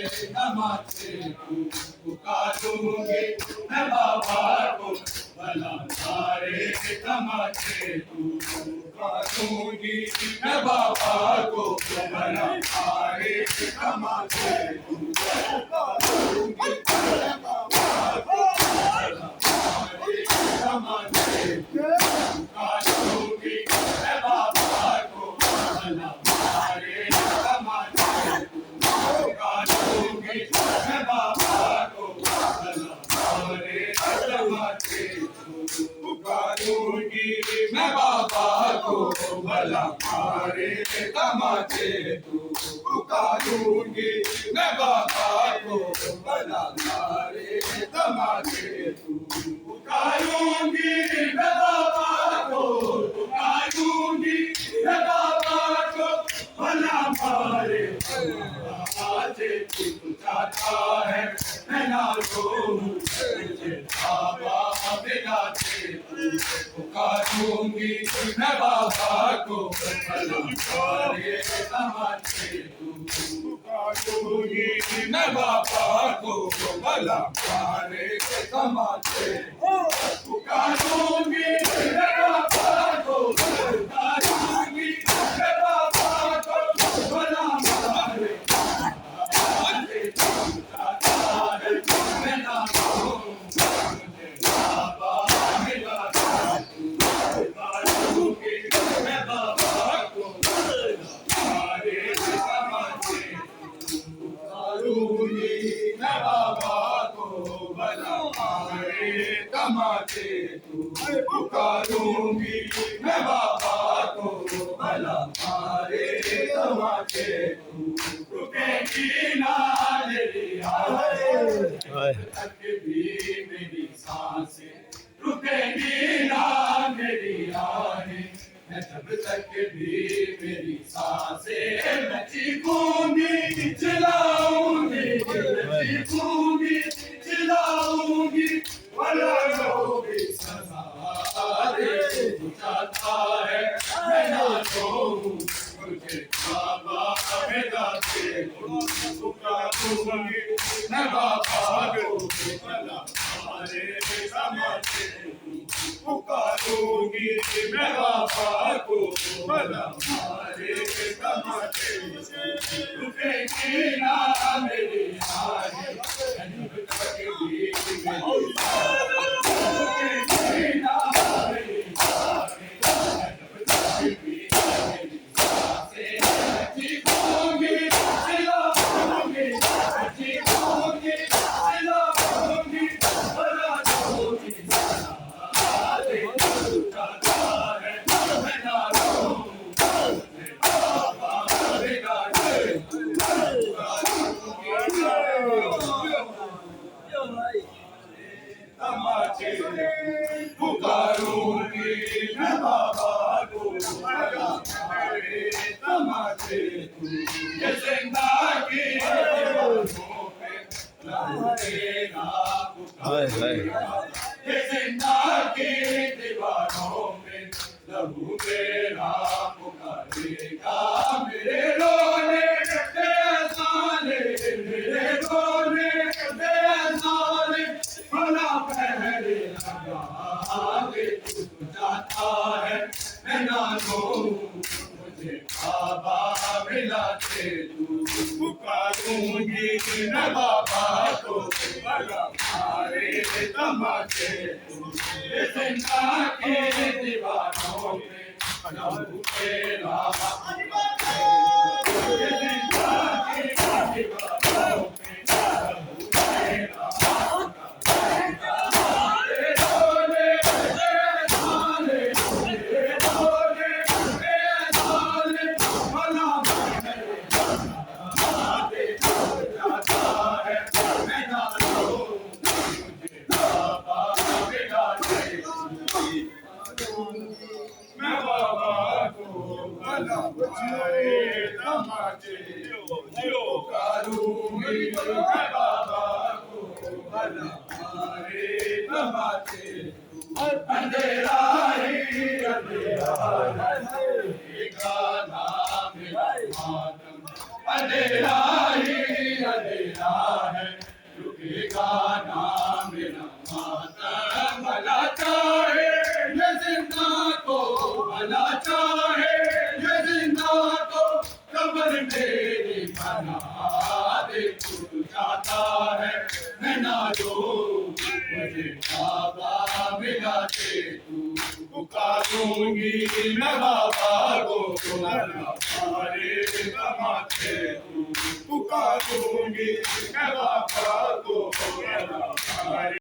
तमाचे पुकारूंगी मैं बाबा को भला मारे तमाचे पुकारूंगी मैं बाबा को भला मारे तमाचे पुकारूंगी मैं बाबा को भला मारे तमाचे पुकारूंगी मैं बाबा को भला मारे तमाचे पुकारूंगी मैं बाबा को भला मारे तमाचे पुकारूंगी मैं बाबा को भला मारे तमाचे पुकारूंगी मैं बाबा को भला मारे तमाचे पुकारूंगी मैं बाबा को पुकारूंगी मैं बाबा को भला मारे तमाचे चाहता है मैं ना रोऊं मुझे बाबा मिलाते पुकारूंगी मैं बाबा को भला मारे तमाचे पुकारूंगी मैं बाबा को भला मारे तमाचे पुकारूंगी मैं बाबा को पुकारूंगी मैं बाबा को भला मारे तमाचे चाहता है मैं ना रोऊं मुझे बाबा मिलाते पुकारूंगी मैं बाबा को भला मारे तमाचे पुकारूंगी मैं बाबा को भला मारे तमाचे पुकारूंगी मैं बाबा को भला मारे तमाचे रुकेगी ना मेरी तक भी मेरी सांसें रुकेगी ना मेरी आहें मैं जब तक भी मेरी सांसें मैं चीखूंगी चिल्लाऊंगी मैं चीखूंगी चिल्लाऊंगी भला जो भी सजा दे चाहता है मैं ना रोऊं मुझे बाबा मिलाते पुकारूंगी मैं बाबा को भला मारे तमाचे पुकारूंगी मैं बाबा को भला मारे तमाचे रुकेगी ना मेरी आहें जब तक भी मेरी रुकेगी ना मेरी आहें जब तक भी मेरी सांसें चीखूंगी चिल्लाऊंगी चीखूंगी चिल्लाऊंगी भला जो भी सजा दे चाहता है मैं ना रोऊं मुझे बाबा मिलाते तमाचे पुकारूंगी मैं बाबा को भला मारे तमाचे ये जिंदगी दीवारों पे लगेगा पुकारेगा ये जिंदगी दीवारों पे लहू मेरा पुकारेगा मेरे रोने बेसाले मेरे रोने बेसाले भला पहले लगा दे तू जाता है मैं ना रोऊं मुझे बाबा मिलाते तू पुकारूंगी मैं बाबा को भला मारे तमाचे ये जिंदगी दीवारों पे लहू तेरा ये जिंदगी दीवारों पे लहू तेरा मैं बाबा को भला मारे तमाचे पुकारूंगी मैं बाबा को भला मारे तमाचे अंधेरा ही अंधेरा गाना मेरा मातम अंधेरा ही अंधेरा मौला चाहे ये जिंदा को कब्र मेरी बना दे, तू चाहता है मैं ना जो मुझे बाबा मिला दे, तू पुकारूंगी मैं बाबा को तुम्हारे कमाते, तू पुकारूंगी मैं बाबा को।